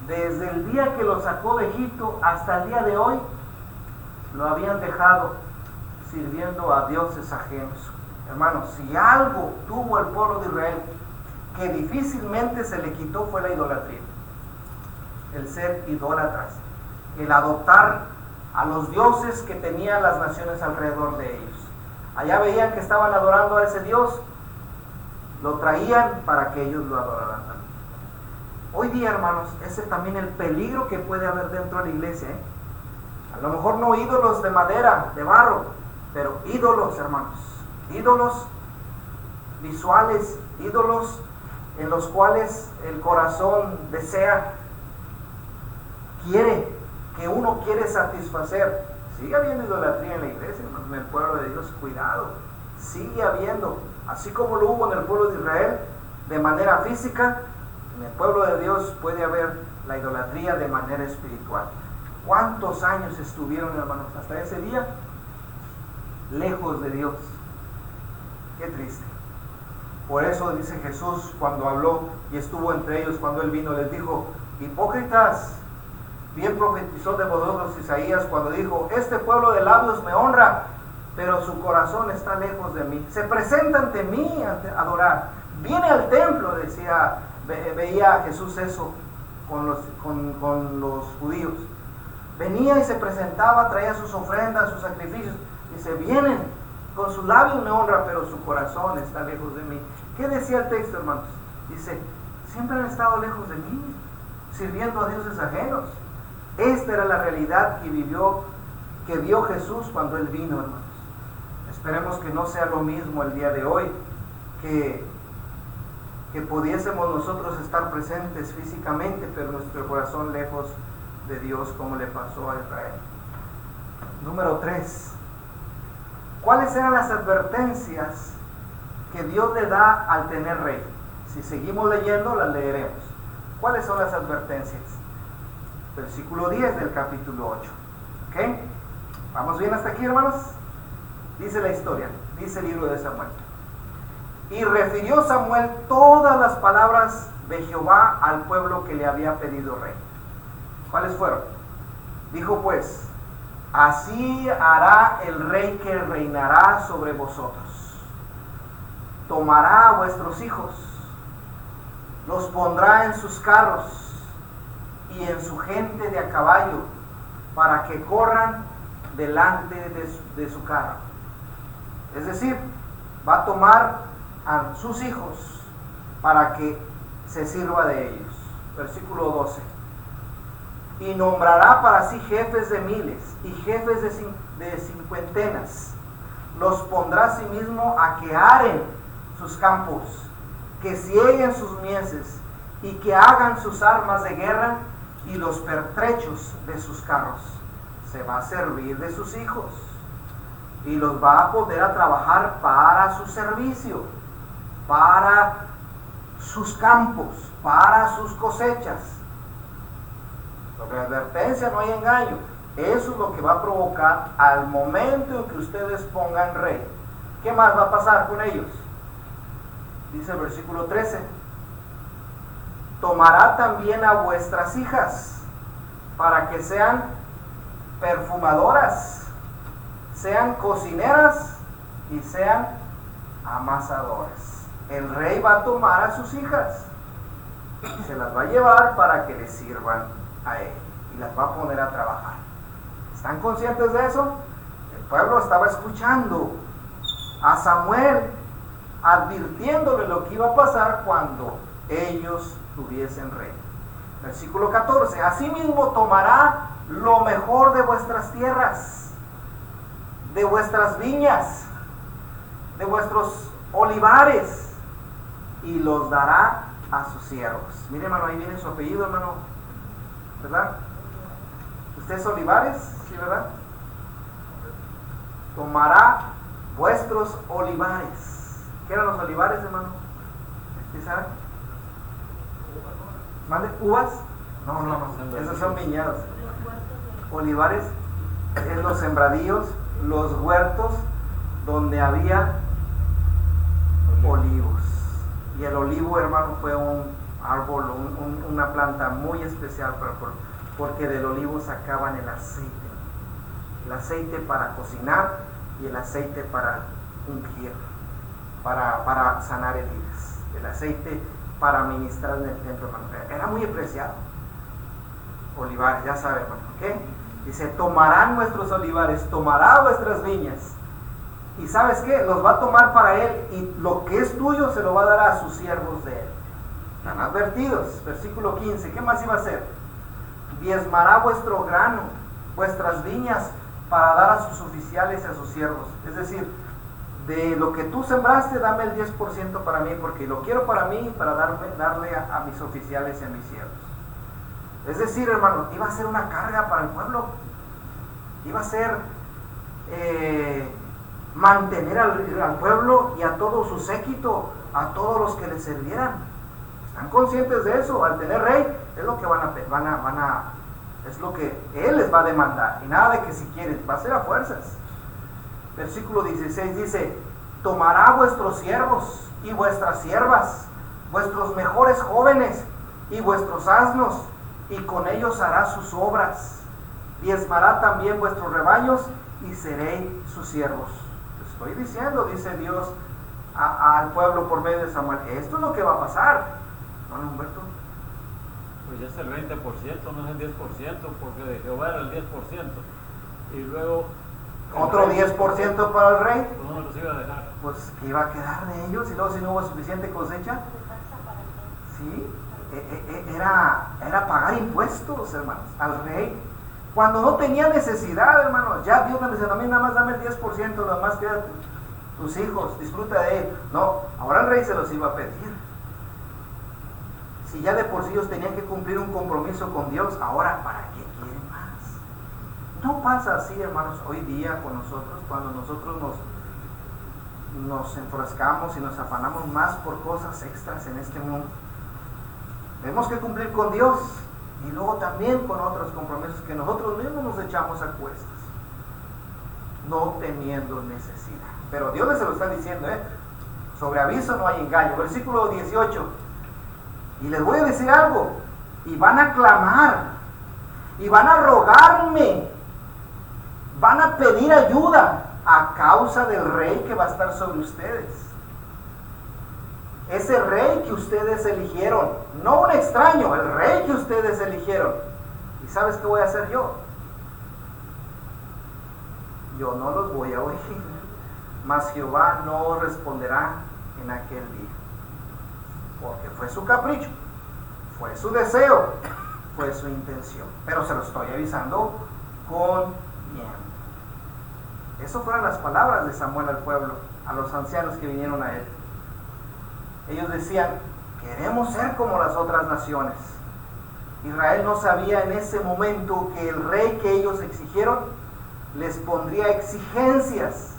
Desde el día que lo sacó de Egipto hasta el día de hoy, lo habían dejado sirviendo a dioses ajenos. Hermanos, si algo tuvo el pueblo de Israel que difícilmente se le quitó fue la idolatría. El ser idólatras, el adoptar a los dioses que tenían las naciones alrededor de ellos. Allá veían que estaban adorando a ese Dios, lo traían para que ellos lo adoraran también. Hoy día, hermanos, ese es también el peligro que puede haber dentro de la iglesia, ¿eh? A lo mejor no ídolos de madera, de barro, pero ídolos, hermanos, ídolos visuales, ídolos en los cuales el corazón desea, que uno quiere satisfacer. Sigue habiendo idolatría en la iglesia, hermanos, en el pueblo de Dios, cuidado, sigue habiendo, así como lo hubo en el pueblo de Israel de manera física, en el pueblo de Dios puede haber la idolatría de manera espiritual. ¿Cuántos años estuvieron, hermanos, hasta ese día lejos de Dios? Qué triste. Por eso dice Jesús cuando habló y estuvo entre ellos, cuando Él vino, les dijo: hipócritas, bien profetizó de vosotros Isaías cuando dijo: este pueblo de labios me honra, pero su corazón está lejos de mí. Se presenta ante mí a adorar. Viene al templo, decía, veía Jesús eso con los judíos. Venía y se presentaba, traía sus ofrendas, sus sacrificios. Dice: vienen, con sus labios me honra, pero su corazón está lejos de mí. ¿Qué decía el texto, hermanos? Dice: siempre han estado lejos de mí, sirviendo a dioses ajenos. Esta era la realidad que vio Jesús cuando Él vino, hermanos. Esperemos que no sea lo mismo el día de hoy, que pudiésemos nosotros estar presentes físicamente, pero nuestro corazón lejos de Dios, como le pasó a Israel. Número 3. ¿Cuáles eran las advertencias que Dios le da al tener rey? Si seguimos leyendo, las leeremos. ¿Cuáles son las advertencias? Versículo 10 del capítulo 8. ¿Ok? ¿Vamos bien hasta aquí, hermanos? Dice la historia, dice el libro de Samuel. Y refirió Samuel todas las palabras de Jehová al pueblo que le había pedido rey. ¿Cuáles fueron? Dijo pues: así hará el rey que reinará sobre vosotros. Tomará a vuestros hijos, los pondrá en sus carros y en su gente de a caballo, para que corran delante de su carro. Es decir, va a tomar a sus hijos para que se sirva de ellos. Versículo 12. Y nombrará para sí jefes de miles y jefes de cincuentenas. Los pondrá a sí mismo a que aren sus campos, que sieguen sus mieses y que hagan sus armas de guerra y los pertrechos de sus carros. Se va a servir de sus hijos y los va a poner a trabajar para su servicio, para sus campos, para sus cosechas. Sobre advertencia no hay engaño. Eso es lo que va a provocar al momento en que ustedes pongan rey. ¿Qué más va a pasar con ellos? Dice el versículo 13: tomará también a vuestras hijas para que sean perfumadoras, sean cocineras y sean amasadoras. El rey va a tomar a sus hijas y se las va a llevar para que le sirvan a él y las va a poner a trabajar. ¿Están conscientes de eso? El pueblo estaba escuchando a Samuel, advirtiéndole lo que iba a pasar cuando ellos tuviesen rey. Versículo 14: asimismo tomará lo mejor de vuestras tierras, de vuestras viñas, de vuestros olivares, y los dará a sus siervos. Mire, hermano, ahí viene su apellido, hermano, ¿verdad? ¿Usted es Olivares? ¿Sí, verdad? Tomará vuestros olivares. ¿Qué eran los olivares, hermano? ¿Sí saben? ¿Mande? ¿Uvas? No, esos son viñedos. Olivares es los sembradíos, los huertos donde había olivos. Y el olivo, hermano, fue un árbol, una planta muy especial porque del olivo sacaban el aceite para cocinar y el aceite para ungir, para sanar heridas, el aceite para ministrar en el templo, hermano. Era muy apreciado. Olivares, ya saben, hermano, ¿ok? Dice, tomarán nuestros olivares, tomará vuestras viñas. Y ¿sabes qué? Los va a tomar para él, y lo que es tuyo se lo va a dar a sus siervos de él. Están advertidos. Versículo 15, ¿qué más iba a hacer? Diezmará vuestro grano, vuestras viñas, para dar a sus oficiales y a sus siervos. Es decir, de lo que tú sembraste, dame el 10% para mí, porque lo quiero para mí, para darle a mis oficiales y a mis siervos. Es decir, hermano, iba a ser una carga para el pueblo. Iba a ser mantener al pueblo y a todo su séquito, a todos los que le sirvieran. ¿Están conscientes de eso? Al tener rey, es lo que es lo que él les va a demandar. Y nada de que si quieren, va a ser a fuerzas. Versículo 16 dice, tomará vuestros siervos y vuestras siervas, vuestros mejores jóvenes y vuestros asnos, y con ellos hará sus obras. Diezmará también vuestros rebaños y seréis sus siervos. Estoy diciendo, dice Dios al pueblo por medio de Samuel, esto es lo que va a pasar. ¿No, Humberto? Pues ya es el 20%, no es el 10%, porque de Jehová era el 10%. Y luego... Otro 10% para el rey. Pues no los iba a dejar. Pues que iba a quedar de ellos, y luego si no hubo suficiente cosecha. Sí, era pagar impuestos, hermanos, al rey. Cuando no tenía necesidad, hermanos, ya Dios me dice, a mí nada más dame el 10%, nada más queda tus hijos, disfruta de él. No, ahora el rey se los iba a pedir. Si ya de por sí ellos tenían que cumplir un compromiso con Dios, ahora ¿para qué quieren más? No pasa así, hermanos, hoy día con nosotros, cuando nosotros nos enfrascamos y nos afanamos más por cosas extras en este mundo. Tenemos que cumplir con Dios y luego también con otros compromisos que nosotros mismos nos echamos a cuestas, no teniendo necesidad. Pero Dios les se lo está diciendo, sobre aviso no hay engaño. Versículo 18, y les voy a decir algo, y van a clamar, y van a rogarme, van a pedir ayuda a causa del rey que va a estar sobre ustedes. Ese rey que ustedes eligieron, no un extraño, el rey que ustedes eligieron. ¿Y sabes qué voy a hacer yo? Yo no los voy a oír, mas Jehová no responderá en aquel día. Porque fue su capricho, fue su deseo, fue su intención. Pero se lo estoy avisando con tiempo. Esas fueron las palabras de Samuel al pueblo, a los ancianos que vinieron a él. Ellos decían, queremos ser como las otras naciones. Israel no sabía en ese momento que el rey que ellos exigieron les pondría exigencias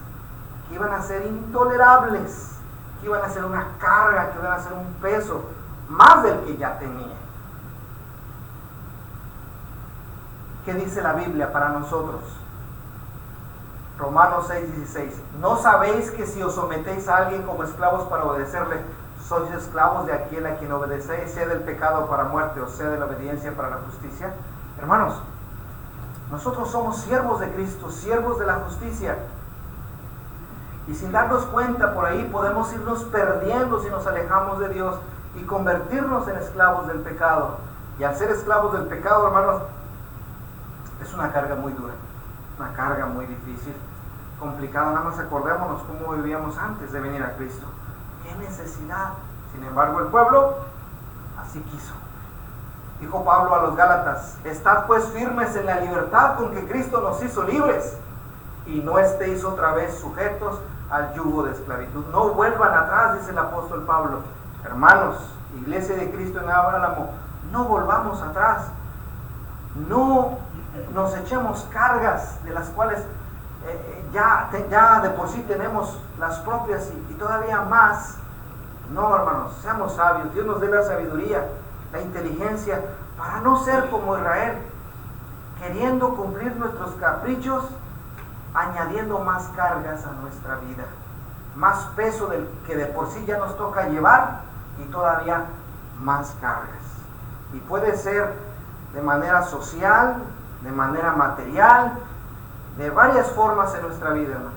que iban a ser intolerables, que iban a ser una carga, que iban a ser un peso más del que ya tenía. ¿Qué dice la Biblia para nosotros? Romanos 6:16. ¿No sabéis que si os sometéis a alguien como esclavos para obedecerle, sois esclavos de aquel a quien obedecéis, sea del pecado para muerte o sea de la obediencia para la justicia? Hermanos, nosotros somos siervos de Cristo, siervos de la justicia. Y sin darnos cuenta, por ahí podemos irnos perdiendo si nos alejamos de Dios y convertirnos en esclavos del pecado. Y al ser esclavos del pecado, hermanos, es una carga muy dura, una carga muy difícil, complicada. Nada más acordémonos cómo vivíamos antes de venir a Cristo. ¡Qué necesidad! Sin embargo, el pueblo así quiso. Dijo Pablo a los Gálatas, estad pues firmes en la libertad con que Cristo nos hizo libres, y no estéis otra vez sujetos al yugo de esclavitud. No vuelvan atrás, dice el apóstol Pablo. Hermanos, Iglesia de Cristo en Álamo, no volvamos atrás. No nos echemos cargas de las cuales ya de por sí tenemos las propias y todavía más. No, hermanos, seamos sabios. Dios nos dé la sabiduría, la inteligencia, para no ser como Israel, queriendo cumplir nuestros caprichos, añadiendo más cargas a nuestra vida, más peso del que de por sí ya nos toca llevar y todavía más cargas. Y puede ser de manera social, de manera material, de varias formas en nuestra vida, hermanos.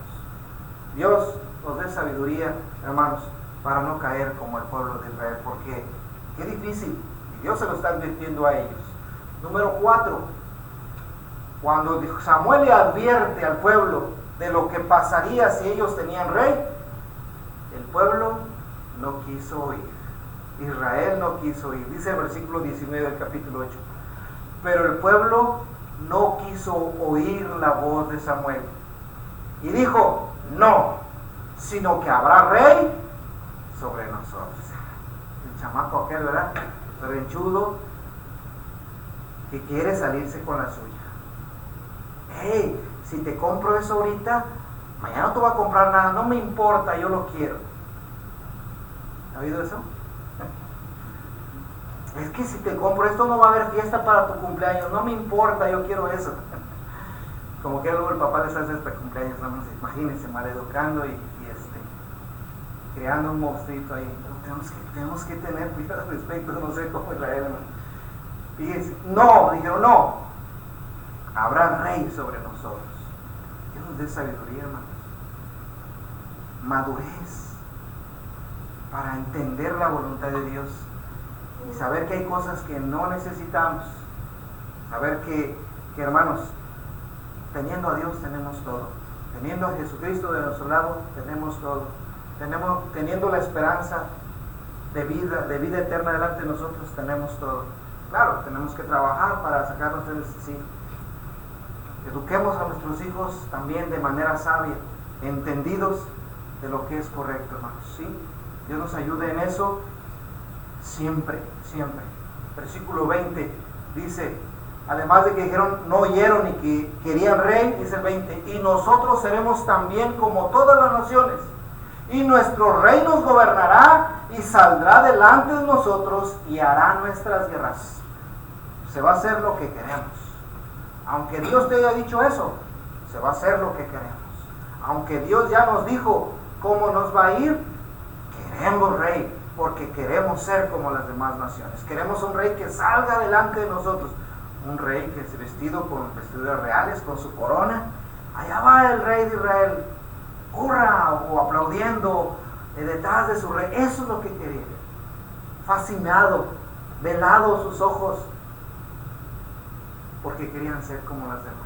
Dios nos dé sabiduría, hermanos, para no caer como el pueblo de Israel, porque qué difícil, y Dios se lo está advirtiendo a ellos. Número 4, cuando Samuel le advierte al pueblo de lo que pasaría si ellos tenían rey, el pueblo no quiso oír. Israel no quiso oír. Dice el versículo 19 del capítulo 8. Pero el pueblo no quiso oír la voz de Samuel. Y dijo, no, sino que habrá rey sobre nosotros. El chamaco aquel, ¿verdad? Renchudo, que quiere salirse con la suya. Hey, si te compro eso ahorita, mañana no te voy a comprar nada, no me importa, yo lo quiero. ¿Ha oído eso? Es que si te compro esto no va a haber fiesta para tu cumpleaños, no me importa, yo quiero eso. Como que luego el papá les hace este cumpleaños, no sé, imagínense, maleducando y creando un monstruito ahí. Pero tenemos que tener cuidado al respecto, no sé cómo Israel, hermano. Fíjense, no, dijeron no, habrá rey sobre nosotros. Dios nos dé sabiduría, hermanos, madurez para entender la voluntad de Dios y saber que hay cosas que no necesitamos, saber que hermanos, teniendo a Dios tenemos todo, teniendo a Jesucristo de nuestro lado tenemos todo, teniendo la esperanza de vida eterna delante de nosotros tenemos todo. Claro, tenemos que trabajar para sacarnos del sí. Eduquemos a nuestros hijos también de manera sabia, entendidos de lo que es correcto, hermanos, ¿sí? Dios nos ayude en eso siempre, siempre. Versículo 20 dice, además de que dijeron, no oyeron y que querían rey, dice el 20, y nosotros seremos también como todas las naciones, y nuestro rey nos gobernará y saldrá delante de nosotros y hará nuestras guerras. Se va a hacer lo que queremos. Aunque Dios te haya dicho eso, se va a hacer lo que queremos. Aunque Dios ya nos dijo cómo nos va a ir, queremos rey, porque queremos ser como las demás naciones. Queremos un rey que salga delante de nosotros. Un rey que es vestido con vestiduras reales, con su corona. Allá va el rey de Israel, hurra, o aplaudiendo detrás de su rey. Eso es lo que quería. Fascinado, velado sus ojos, porque querían ser como las demás.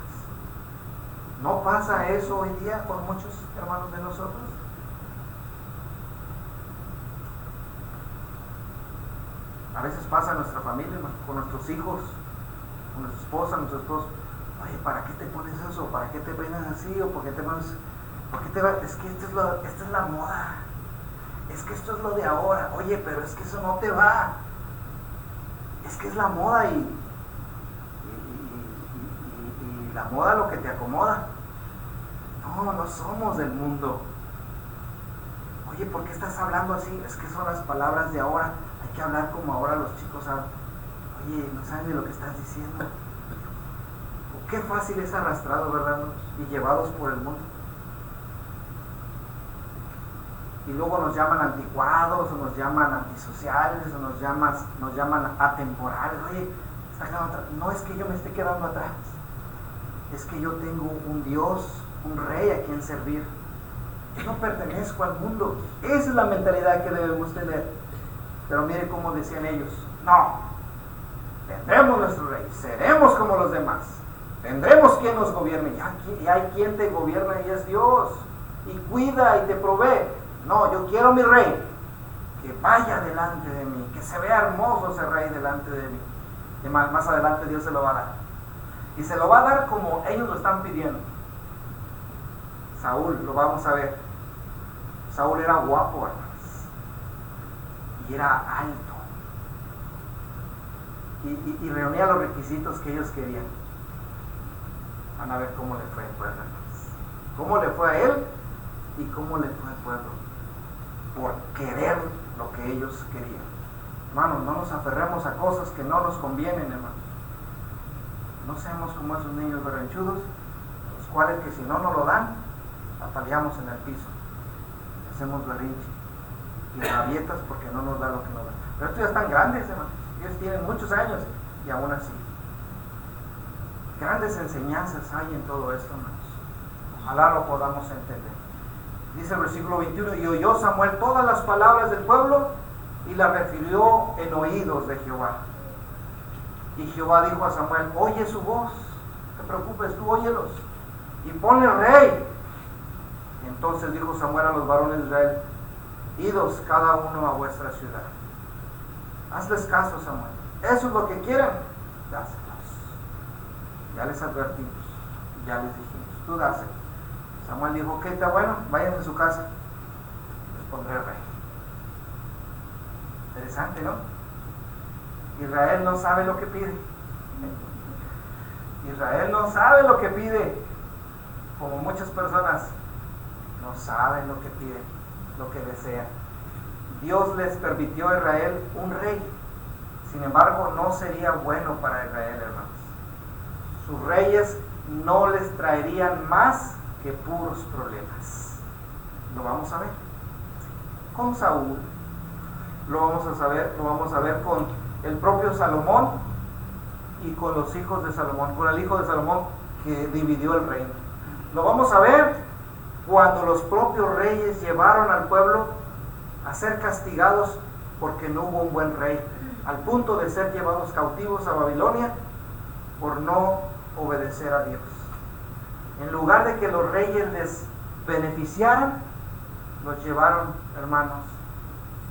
¿No pasa eso hoy día con muchos hermanos de nosotros? A veces pasa en nuestra familia, con nuestros hijos, con nuestra esposa, nuestro esposo. Oye, ¿para qué te pones eso? ¿Para qué te peinas así? ¿O por qué te pones? ¿Por qué te va? Es que esta es la moda. Es que esto es lo de ahora. Oye, pero es que eso no te va. Es que es la moda y la moda lo que te acomoda. No somos del mundo. Oye, ¿por qué estás hablando así? Es que son las palabras de ahora. Hay que hablar como ahora los chicos hablan. Oye, no saben ni lo que estás diciendo. Qué fácil es arrastrado, ¿verdad? Y llevados por el mundo. Y luego nos llaman anticuados, o nos llaman antisociales, o nos llaman atemporales. Oye, está quedando atrás. No es que yo me esté quedando atrás. Es que yo tengo un Dios, un rey a quien servir. Yo no pertenezco al mundo. Esa es la mentalidad que debemos tener. Pero mire cómo decían ellos. No, tendremos nuestro rey, seremos como los demás. Tendremos quien nos gobierne. Y hay quien te gobierna y es Dios. Y cuida y te provee. No, yo quiero mi rey. Que vaya delante de mí. Que se vea hermoso ese rey delante de mí. Y más adelante Dios se lo va a dar. Y se lo va a dar como ellos lo están pidiendo. Saúl, lo vamos a ver. Saúl era guapo, hermanos. Y era alto. Y reunía los requisitos que ellos querían. Van a ver cómo le fue al pueblo. Cómo le fue a él y cómo le fue al pueblo. Por querer lo que ellos querían. Hermanos, no nos aferremos a cosas que no nos convienen, hermanos. No seamos como esos niños berrinchudos, los cuales que si no nos lo dan, pataleamos en el piso. Hacemos berrinche y rabietas porque no nos da lo que nos da. Pero estos ya están grandes, hermanos. Ellos tienen muchos años y aún así. Grandes enseñanzas hay en todo esto, hermanos. Ojalá lo podamos entender. Dice el versículo 21, y oyó Samuel todas las palabras del pueblo y las refirió en oídos de Jehová. Y Jehová dijo a Samuel, oye su voz, no te preocupes, tú óyelos, y ponle rey. Y entonces dijo Samuel a los varones de Israel, idos cada uno a vuestra ciudad. Hazles caso, Samuel. Eso es lo que quieren, dáselos. Ya les advertimos, ya les dijimos, tú dáselos. Samuel dijo, ¿qué está bueno? Vayan a su casa, les pondré rey. Interesante, ¿no? Israel no sabe lo que pide. Israel no sabe lo que pide. Como muchas personas no saben lo que piden, lo que desean. Dios les permitió a Israel un rey. Sin embargo, no sería bueno para Israel, hermanos. Sus reyes no les traerían más que puros problemas. Lo vamos a ver con Saúl, lo vamos a ver con el propio Salomón y con los hijos de Salomón, con el hijo de Salomón que dividió el reino. Lo vamos a ver cuando los propios reyes llevaron al pueblo a ser castigados porque no hubo un buen rey, al punto de ser llevados cautivos a Babilonia por no obedecer a Dios. En lugar de que los reyes les beneficiaran, los llevaron, hermanos,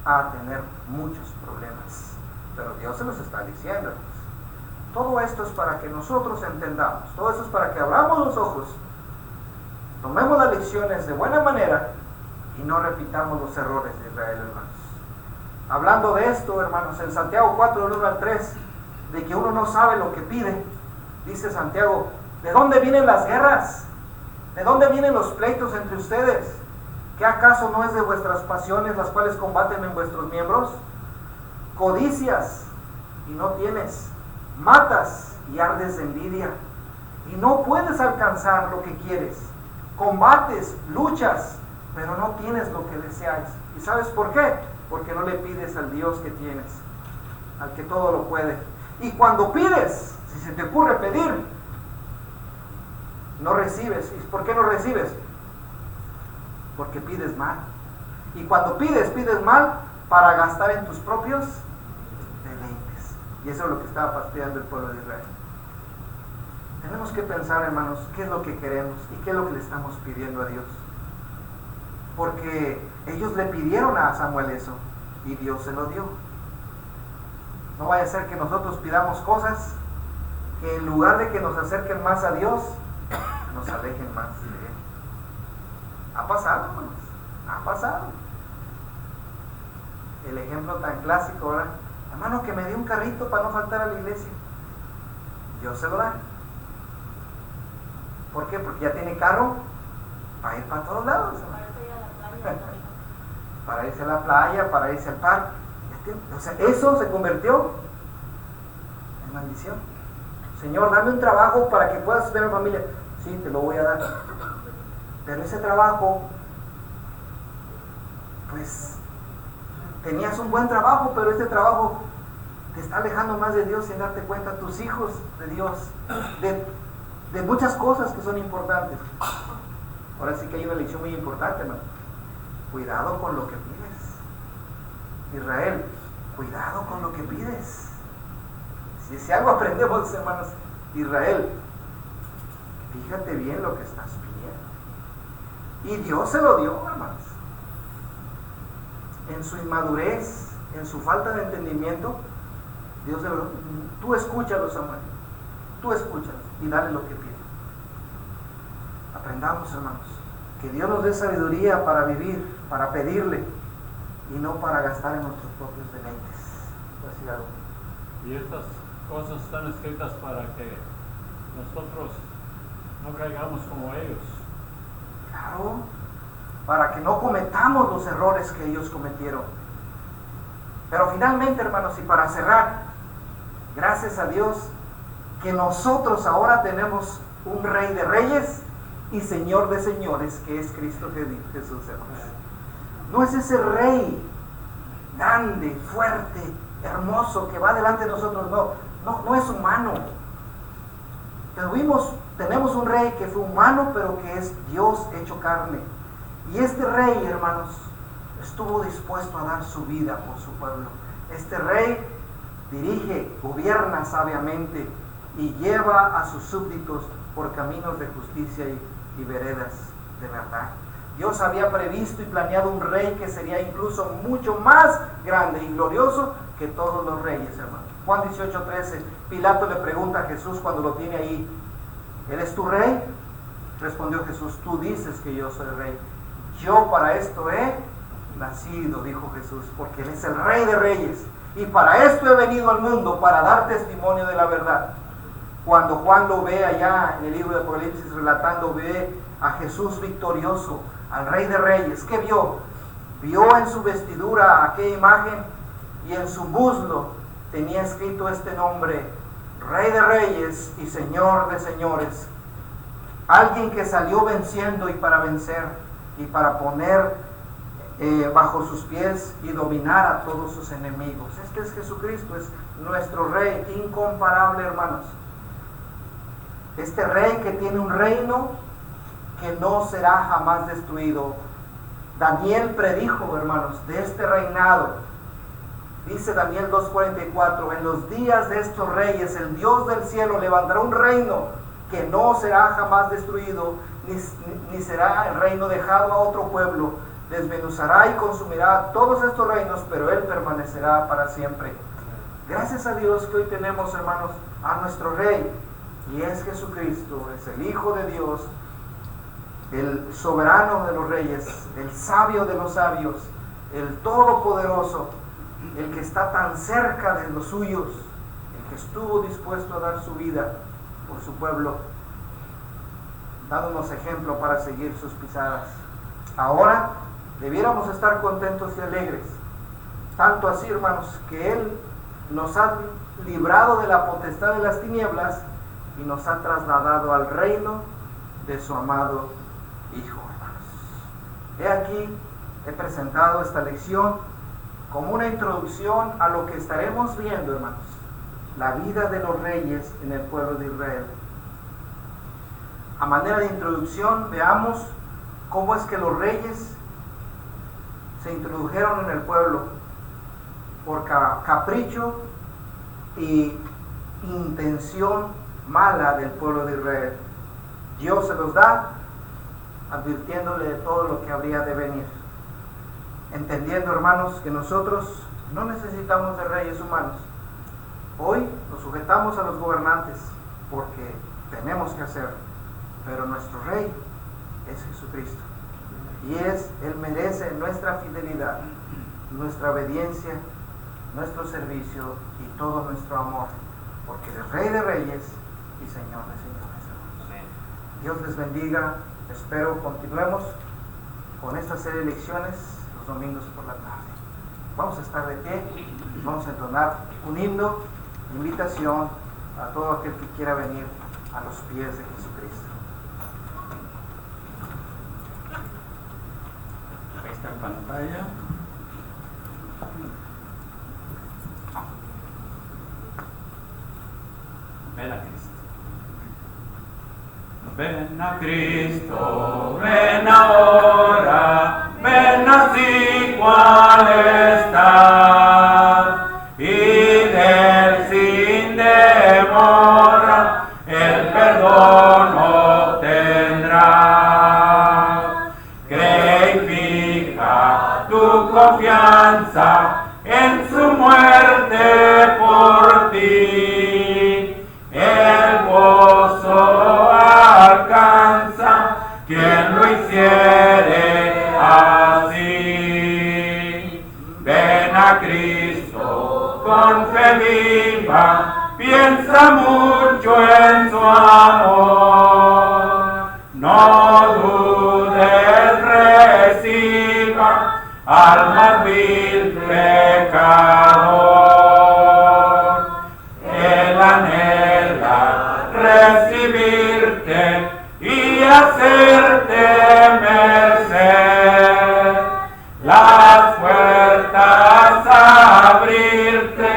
a tener muchos problemas. Pero Dios se los está diciendo, hermanos. Todo esto es para que nosotros entendamos, todo esto es para que abramos los ojos, tomemos las lecciones de buena manera y no repitamos los errores de Israel, hermanos. Hablando de esto, hermanos, en Santiago 4, del 1 al 3, de que uno no sabe lo que pide, dice Santiago, ¿de dónde vienen las guerras? ¿De dónde vienen los pleitos entre ustedes? ¿Qué acaso no es de vuestras pasiones las cuales combaten en vuestros miembros? Codicias y no tienes, matas y ardes de envidia y no puedes alcanzar lo que quieres, combates, luchas, pero no tienes lo que deseáis. ¿Y sabes por qué? Porque no le pides al Dios que tienes, al que todo lo puede. Y cuando pides, si se te ocurre pedir, no recibes. ¿Y por qué no recibes? Porque pides mal. Y cuando pides mal para gastar en tus propios deleites. Y eso es lo que estaba fastidiando el pueblo de Israel. Tenemos que pensar, hermanos, qué es lo que queremos y qué es lo que le estamos pidiendo a Dios. Porque ellos le pidieron a Samuel eso y Dios se lo dio. No vaya a ser que nosotros pidamos cosas que en lugar de que nos acerquen más a Dios, nos alejen más de Él. Ha pasado, hermanos, ha pasado. El ejemplo tan clásico, ¿verdad? Hermano, que me dé un carrito para no faltar a la iglesia. Dios se lo da. ¿Por qué? Porque ya tiene carro para ir para todos lados. Para irse a la playa, para irse al parque. O sea, eso se convirtió en maldición. Señor, dame un trabajo para que puedas sostener a la familia. Sí, te lo voy a dar. Pero ese trabajo, pues, tenías un buen trabajo, pero este trabajo te está alejando más de Dios sin darte cuenta. Tus hijos de Dios, de muchas cosas que son importantes. Ahora sí que hay una lección muy importante, hermano. Cuidado con lo que pides. Israel, cuidado con lo que pides. Si algo aprendemos, hermanos, Israel, fíjate bien lo que estás pidiendo. Y Dios se lo dio, hermanos. En su inmadurez, en su falta de entendimiento, Dios se lo dio. Tú escúchalo, Samuel. Tú escúchalo y dale lo que pide. Aprendamos, hermanos, que Dios nos dé sabiduría para vivir, para pedirle y no para gastar en nuestros propios deleites. Y estas cosas están escritas para que nosotros no caigamos como ellos. Claro, para que no cometamos los errores que ellos cometieron. Pero finalmente, hermanos, y para cerrar, gracias a Dios que nosotros ahora tenemos un Rey de Reyes y Señor de Señores, que es Cristo Jesús, hermanos. No es ese Rey grande, fuerte, hermoso, que va delante de nosotros, no es humano. Tenemos un Rey que fue humano, pero que es Dios hecho carne. Y este rey, hermanos, estuvo dispuesto a dar su vida por su pueblo. Este rey dirige, gobierna sabiamente y lleva a sus súbditos por caminos de justicia y veredas de verdad. Dios había previsto y planeado un rey que sería incluso mucho más grande y glorioso que todos los reyes, hermanos. Juan 18:13, Pilato le pregunta a Jesús cuando lo tiene ahí: ¿eres tu rey? Respondió Jesús: tú dices que yo soy rey. Yo para esto he nacido, dijo Jesús, porque Él es el Rey de Reyes. Y para esto he venido al mundo, para dar testimonio de la verdad. Cuando Juan lo ve allá en el libro de Apocalipsis relatando, ve a Jesús victorioso, al Rey de Reyes. ¿Qué vio? Vio en su vestidura aquella imagen y en su muslo tenía escrito este nombre: Rey de Reyes y Señor de Señores. Alguien que salió venciendo y para vencer y para poner bajo sus pies y dominar a todos sus enemigos. Este es Jesucristo, es nuestro Rey incomparable, hermanos. Este Rey que tiene un reino que no será jamás destruido. Daniel predijo, hermanos, de este reinado. Dice Daniel 2:44: en los días de estos reyes el Dios del cielo levantará un reino que no será jamás destruido, ni será el reino dejado a otro pueblo. Desmenuzará y consumirá todos estos reinos, pero Él permanecerá para siempre. Gracias a Dios que hoy tenemos, hermanos, a nuestro Rey, y es Jesucristo, es el Hijo de Dios, el soberano de los reyes, el sabio de los sabios, el todopoderoso, el que está tan cerca de los suyos, el que estuvo dispuesto a dar su vida por su pueblo, dándonos ejemplo para seguir sus pisadas. Ahora debiéramos estar contentos y alegres, tanto así, hermanos, que Él nos ha librado de la potestad de las tinieblas y nos ha trasladado al reino de su amado Hijo, hermanos. He aquí, he presentado esta lección como una introducción a lo que estaremos viendo, hermanos, la vida de los reyes en el pueblo de Israel. A manera de introducción, veamos cómo es que los reyes se introdujeron en el pueblo por capricho y intención mala del pueblo de Israel. Dios se los da advirtiéndole de todo lo que habría de venir, entendiendo, hermanos, que nosotros no necesitamos de reyes humanos. Hoy nos sujetamos a los gobernantes porque tenemos que hacerlo, pero nuestro rey es Jesucristo. Y Él merece nuestra fidelidad, nuestra obediencia, nuestro servicio y todo nuestro amor, porque Él es Rey de Reyes y Señor de Señores, hermanos. Dios les bendiga. Espero continuemos con esta serie de lecciones los domingos por la tarde. Vamos a estar de pie y vamos a entonar un himno, invitación a todo aquel que quiera venir a los pies de Jesucristo. En pantalla. Ven a Cristo. Ven a Cristo, ven ahora, ven así cual estás, y del sin demora el perdón obtendrás. Cree y fija tu confianza en su muerte por ti, el gozo alcanza quien lo hiciere así. Ven a Cristo con fe viva, piensa mucho en su amor, no dudes, reciba al más vil pecador. Él anhela recibirte y hacerte merced, las puertas abrirte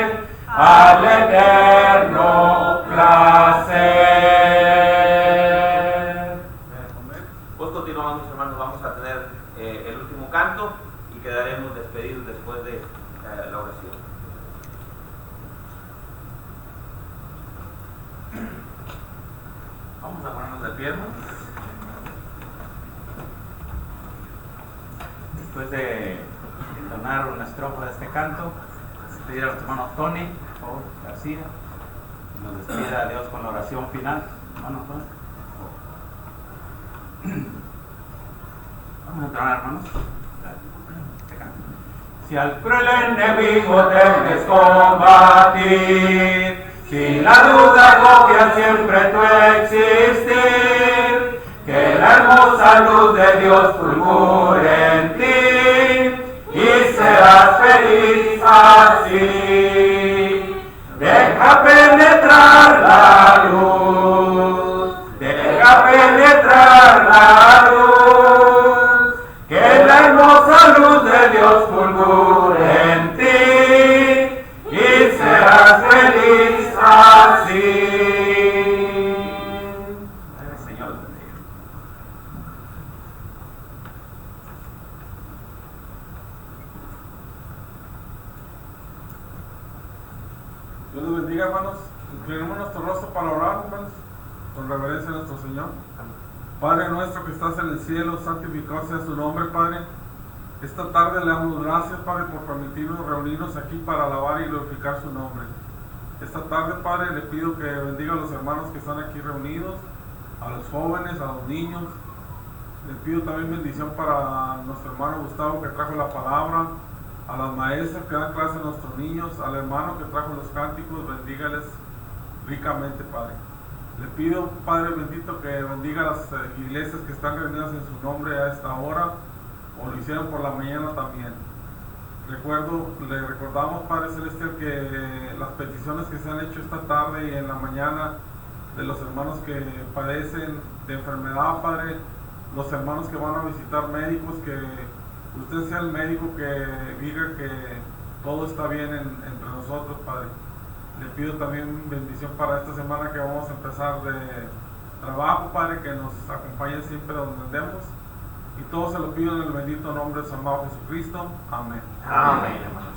al eterno placer. Pues continuamos, mis hermanos, vamos a tener el despedido después de la oración. Vamos a ponernos de pie, hermanos. Después de entonar una estrofa de este canto, pedir a nuestro hermano Tony, por favor, García, que nos despida a Dios con la oración final. Hermano Tony. Vamos a entonar, hermanos. Este canto. Si al cruel enemigo temes combatir, si la duda agobia siempre tu existir, que la hermosa luz de Dios fulgure en ti y serás feliz así. Deja penetrar la luz, deja penetrar la luz, que la hermosa luz de Dios fulgure en ti y serás feliz así. Señor, Dios los bendiga, hermanos. Inclinemos nuestro rostro para orar, hermanos, con reverencia a nuestro Señor. Padre nuestro que estás en el cielo, santificado sea su nombre, Padre. Esta tarde le damos gracias, Padre, por permitirnos reunirnos aquí para alabar y glorificar su nombre. Esta tarde, Padre, le pido que bendiga a los hermanos que están aquí reunidos, a los jóvenes, a los niños. Le pido también bendición para nuestro hermano Gustavo que trajo la palabra, a las maestras que dan clase a nuestros niños, al hermano que trajo los cánticos, bendígales ricamente, Padre. Le pido, Padre bendito, que bendiga a las iglesias que están reunidas en su nombre a esta hora, o lo hicieron por la mañana también. Le recordamos, Padre Celestial, que las peticiones que se han hecho esta tarde y en la mañana de los hermanos que padecen de enfermedad, Padre, los hermanos que van a visitar médicos, que usted sea el médico que diga que todo está bien entre nosotros, Padre. Le pido también bendición para esta semana que vamos a empezar de trabajo, Padre, que nos acompañe siempre donde andemos. Y todo se lo pido en el bendito nombre de su amado Jesucristo. Amén. amén, hermano.